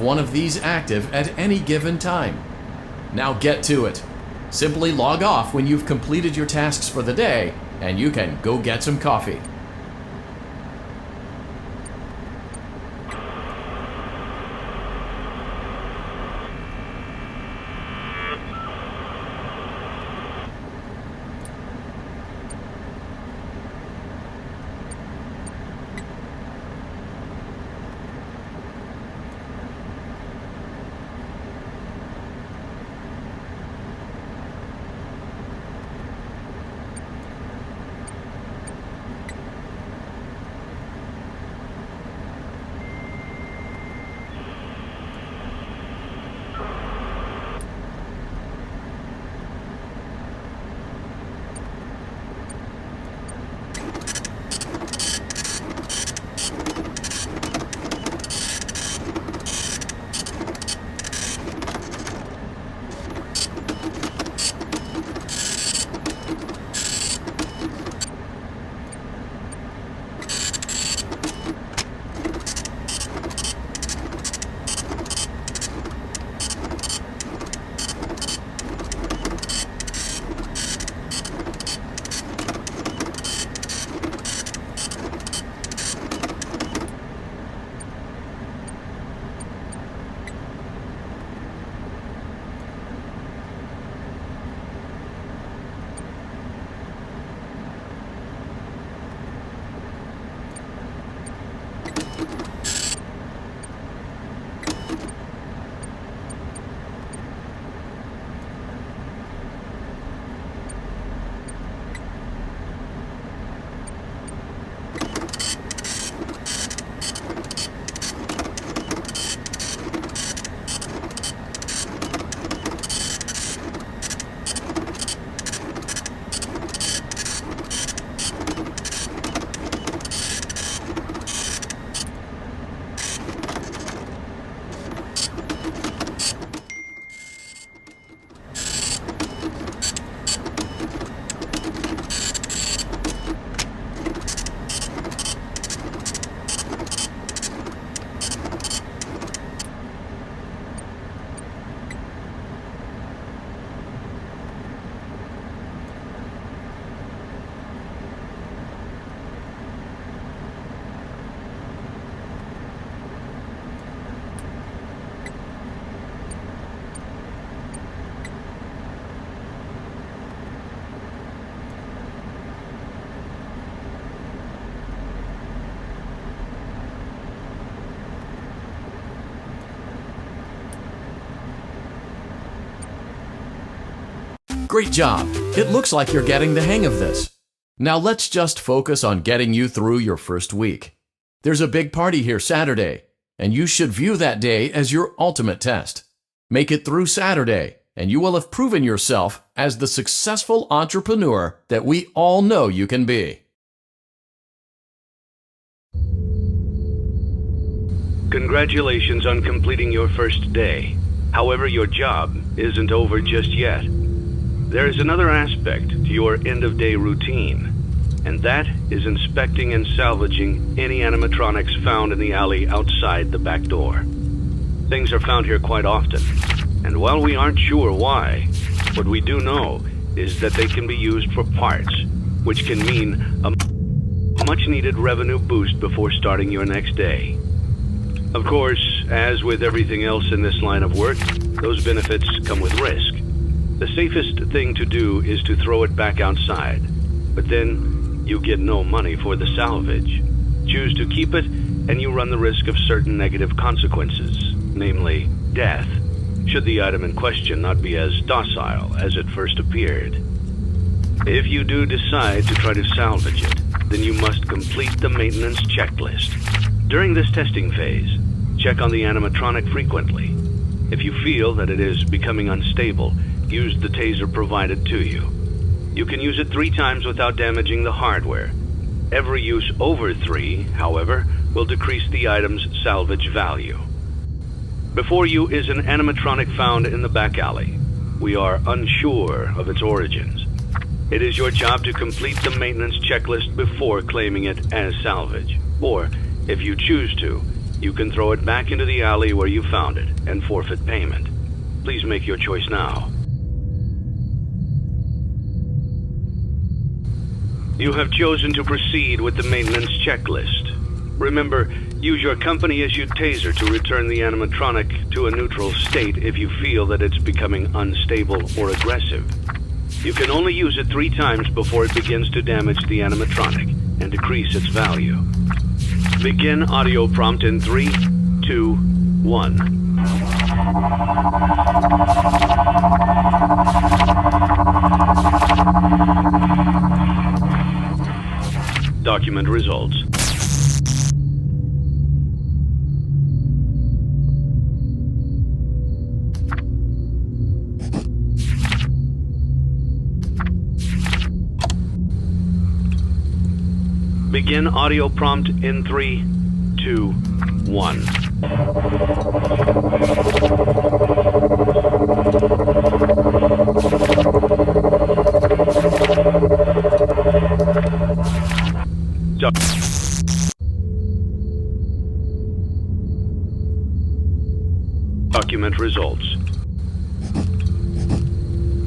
one of these active at any given time. Now get to it. Simply log off when you've completed your tasks for the day, and you can go get some coffee. Great job! It looks like you're getting the hang of this. Now let's just focus on getting you through your first week. There's a big party here Saturday, and you should view that day as your ultimate test. Make it through Saturday, and you will have proven yourself as the successful entrepreneur that we all know you can be. Congratulations on completing your first day. However, your job isn't over just yet. There is another aspect to your end-of-day routine, and that is inspecting and salvaging any animatronics found in the alley outside the back door. Things are found here quite often, and while we aren't sure why, what we do know is that they can be used for parts, which can mean a much-needed revenue boost before starting your next day. Of course, as with everything else in this line of work, those benefits come with risk. The safest thing to do is to throw it back outside, but then you get no money for the salvage. Choose to keep it, and you run the risk of certain negative consequences, namely death, should the item in question not be as docile as it first appeared. If you do decide to try to salvage it, then you must complete the maintenance checklist. During this testing phase, check on the animatronic frequently. If you feel that it is becoming unstable, use the taser provided to you. You can use it 3 times without damaging the hardware. Every use over 3, however, will decrease the item's salvage value. Before you is an animatronic found in the back alley. We are unsure of its origins. It is your job to complete the maintenance checklist before claiming it as salvage. Or, if you choose to, You can throw it back into the alley where you found it and forfeit payment. Please make your choice now. You have chosen to proceed with the maintenance checklist. Remember, use your company-issued taser to return the animatronic to a neutral state if you feel that it's becoming unstable or aggressive. You can only use it 3 times before it begins to damage the animatronic and decrease its value. Begin audio prompt in 3, 2, 1. Document results. Begin audio prompt in 3, 2, 1. Document results.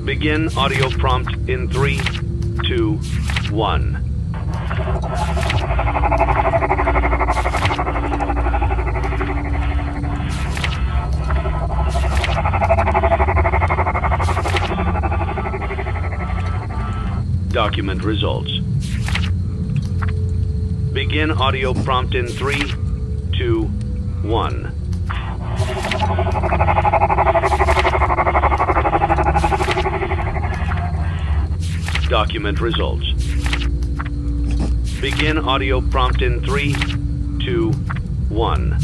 Begin audio prompt in 3, 2, 1. Document results. Begin audio prompt in 3, 2, 1. Document results. Begin audio prompt in 3, 2, 1.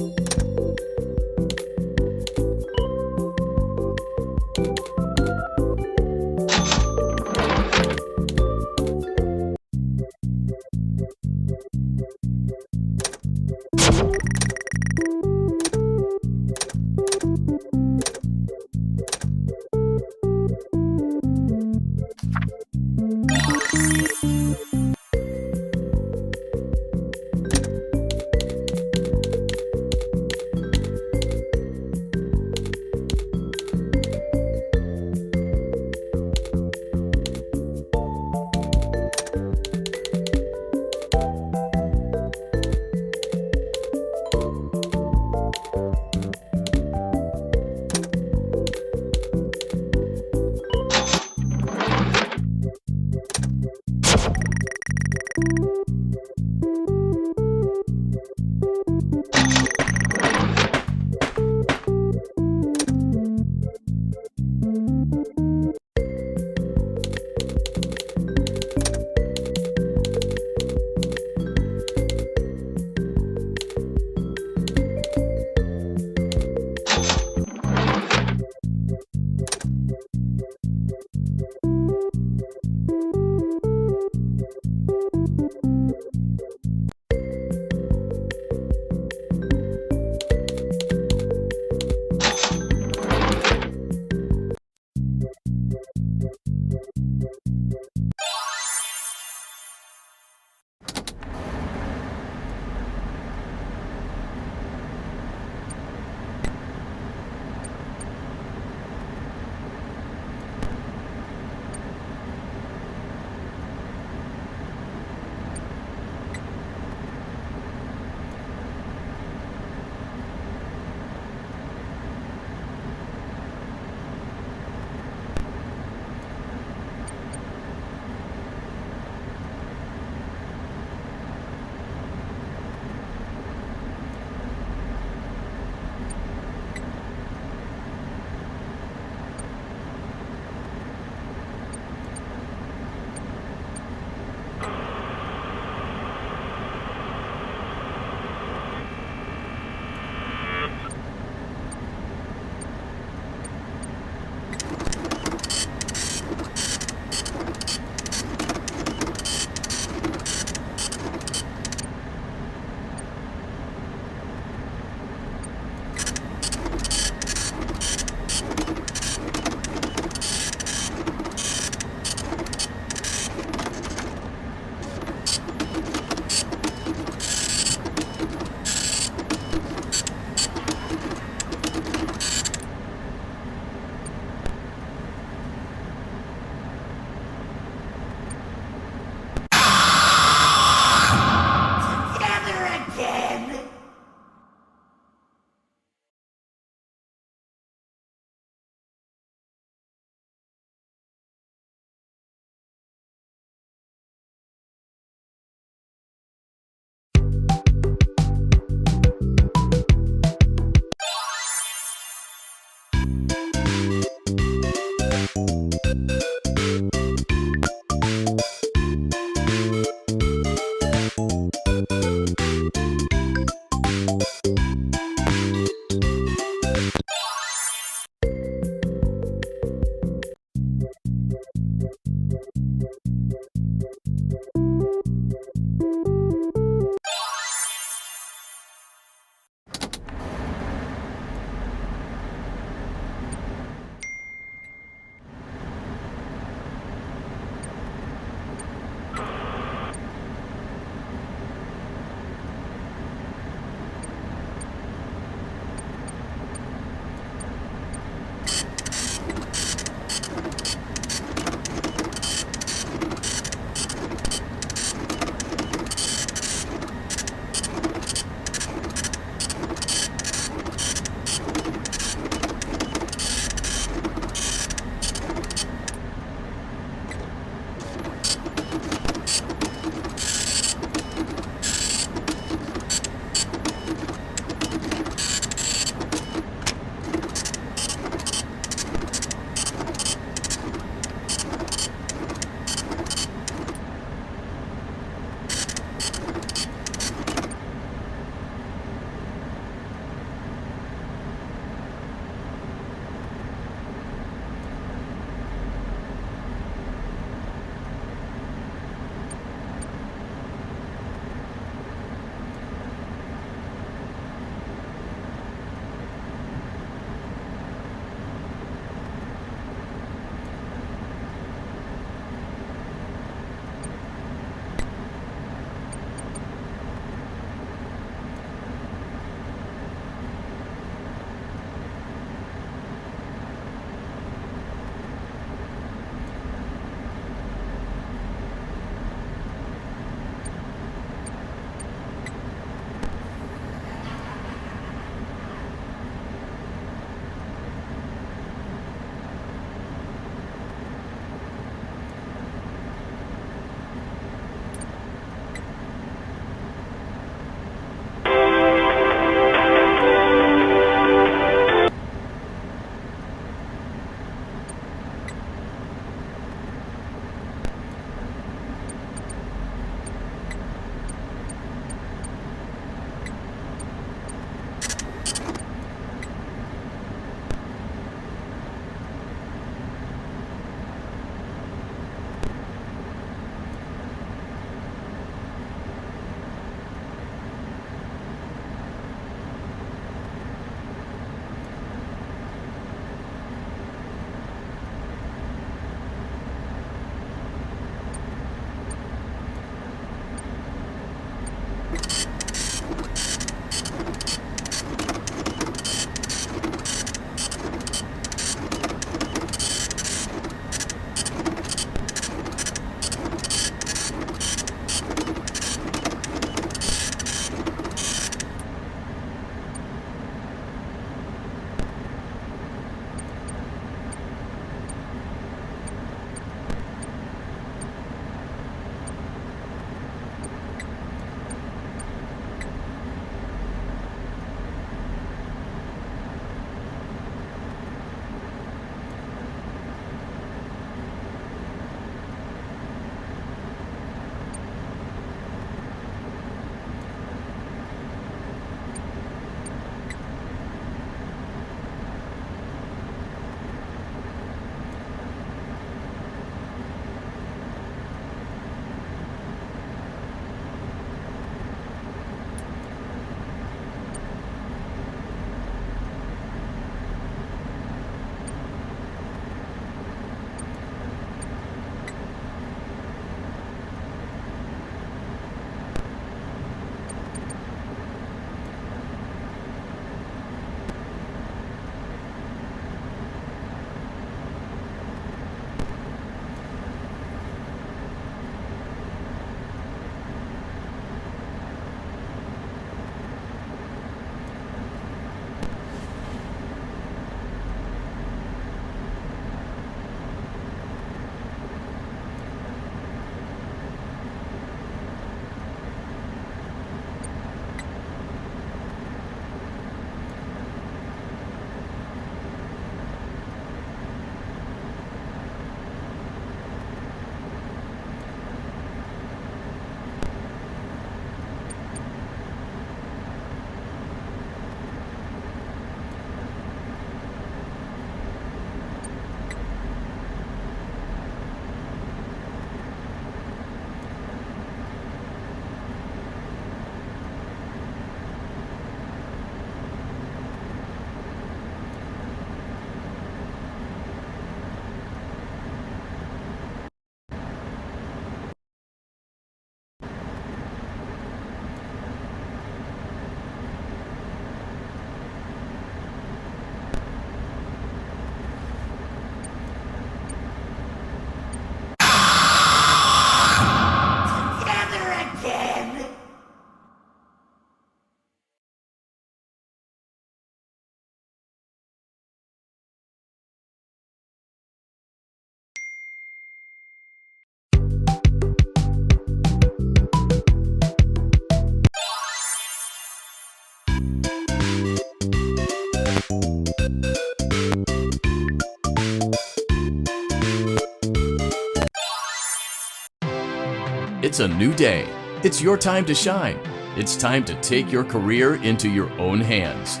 It's a new day. It's your time to shine. It's time to take your career into your own hands.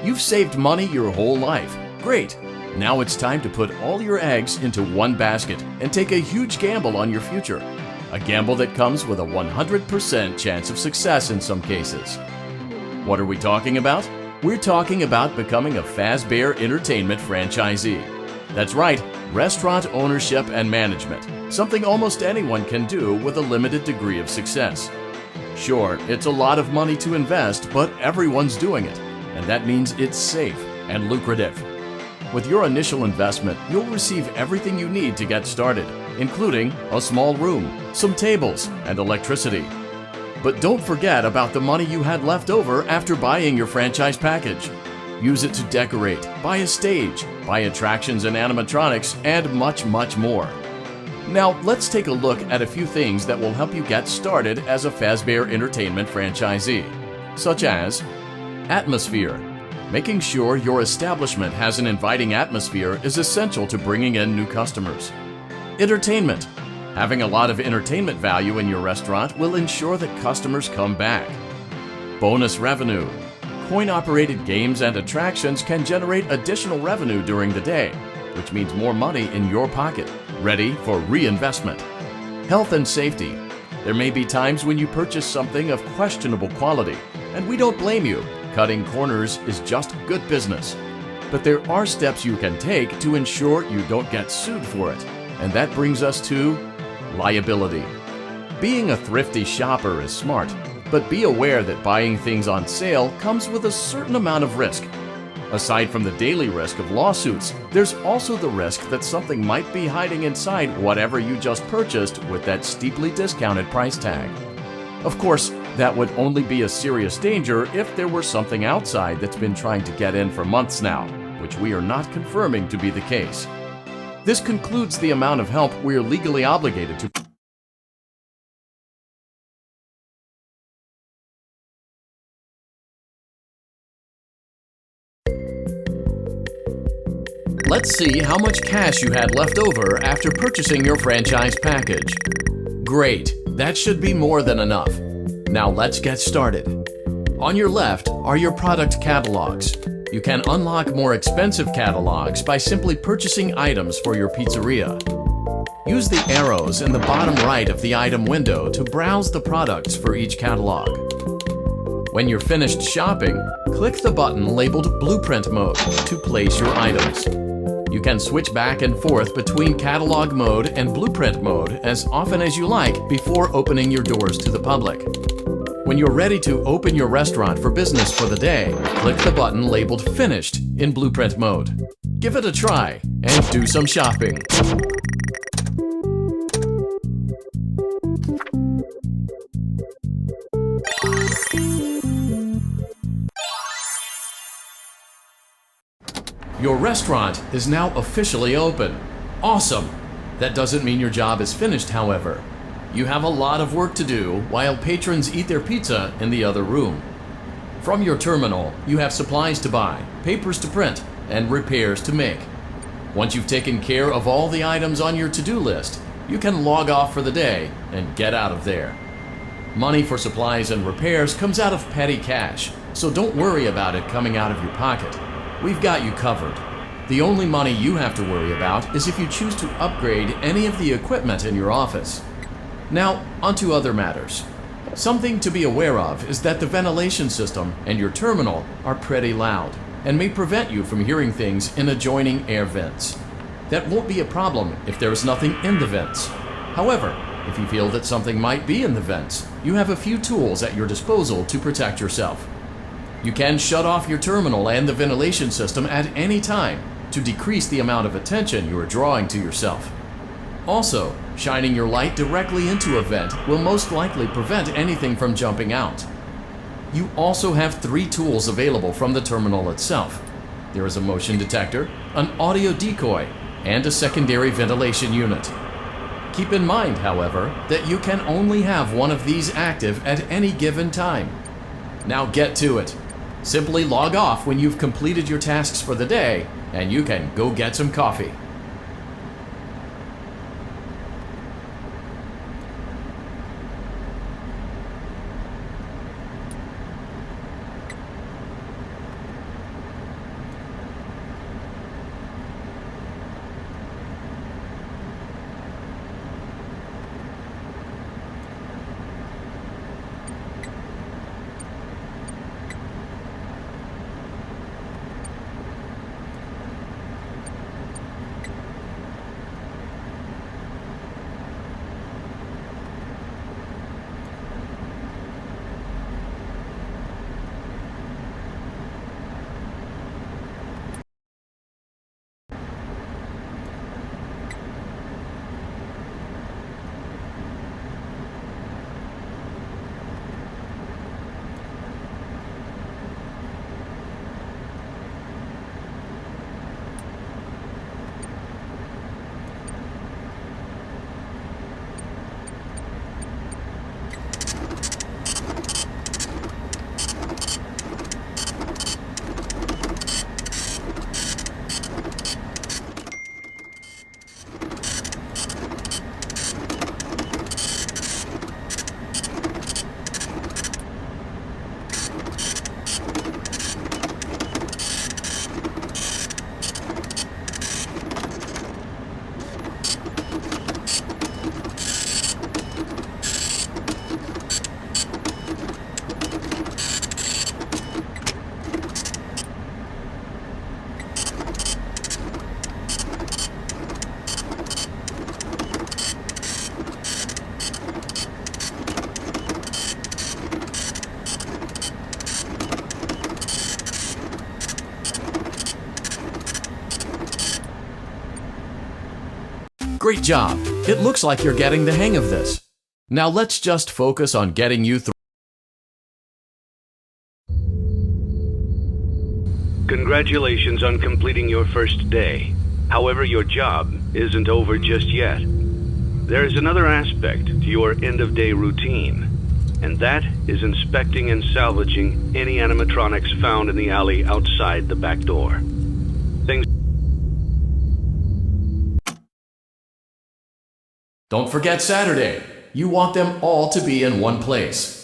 You've saved money your whole life. Great. Now it's time to put all your eggs into one basket and take a huge gamble on your future. A gamble that comes with a 100% chance of success in some cases. What are we talking about? We're talking about becoming a Fazbear Entertainment franchisee. That's right, restaurant ownership and management, something almost anyone can do with a limited degree of success. Sure, it's a lot of money to invest, but everyone's doing it, and that means it's safe and lucrative. With your initial investment, you'll receive everything you need to get started, including a small room, some tables, and electricity. But don't forget about the money you had left over after buying your franchise package. Use it to decorate, buy a stage, buy attractions and animatronics, and much, much more. Now, let's take a look at a few things that will help you get started as a Fazbear Entertainment franchisee, such as atmosphere. Making sure your establishment has an inviting atmosphere is essential to bringing in new customers. Entertainment. Having a lot of entertainment value in your restaurant will ensure that customers come back. Bonus revenue. Coin-operated games and attractions can generate additional revenue during the day, which means more money in your pocket, ready for reinvestment. Health and safety. There may be times when you purchase something of questionable quality, and we don't blame you. Cutting corners is just good business. But there are steps you can take to ensure you don't get sued for it, and that brings us to liability. Being a thrifty shopper is smart, but be aware that buying things on sale comes with a certain amount of risk. Aside from the daily risk of lawsuits, there's also the risk that something might be hiding inside whatever you just purchased with that steeply discounted price tag. Of course, that would only be a serious danger if there were something outside that's been trying to get in for months now, which we are not confirming to be the case. This concludes the amount of help we are legally obligated to. Let's see how much cash you had left over after purchasing your franchise package. Great, that should be more than enough. Now let's get started. On your left are your product catalogs. You can unlock more expensive catalogs by simply purchasing items for your pizzeria. Use the arrows in the bottom right of the item window to browse the products for each catalog. When you're finished shopping, click the button labeled Blueprint Mode to place your items. You can switch back and forth between Catalog Mode and Blueprint Mode as often as you like before opening your doors to the public. When you're ready to open your restaurant for business for the day, click the button labeled Finished in Blueprint Mode. Give it a try and do some shopping. Your restaurant is now officially open. Awesome! That doesn't mean your job is finished, however. You have a lot of work to do while patrons eat their pizza in the other room. From your terminal, you have supplies to buy, papers to print, and repairs to make. Once you've taken care of all the items on your to-do list, you can log off for the day and get out of there. Money for supplies and repairs comes out of petty cash, so don't worry about it coming out of your pocket. We've got you covered. The only money you have to worry about is if you choose to upgrade any of the equipment in your office. Now, onto other matters. Something to be aware of is that the ventilation system and your terminal are pretty loud and may prevent you from hearing things in adjoining air vents. That won't be a problem if there is nothing in the vents. However, if you feel that something might be in the vents, you have a few tools at your disposal to protect yourself. You can shut off your terminal and the ventilation system at any time to decrease the amount of attention you are drawing to yourself. Also, shining your light directly into a vent will most likely prevent anything from jumping out. You also have 3 tools available from the terminal itself. There is a motion detector, an audio decoy, and a secondary ventilation unit. Keep in mind, however, that you can only have one of these active at any given time. Now get to it. Simply log off when you've completed your tasks for the day, and you can go get some coffee. Great job! It looks like you're getting the hang of this. Now let's just focus on getting you through. Congratulations on completing your first day. However, your job isn't over just yet. There is another aspect to your end-of-day routine, and that is inspecting and salvaging any animatronics found in the alley outside the back door. Things. Don't forget Saturday. You want them all to be in one place.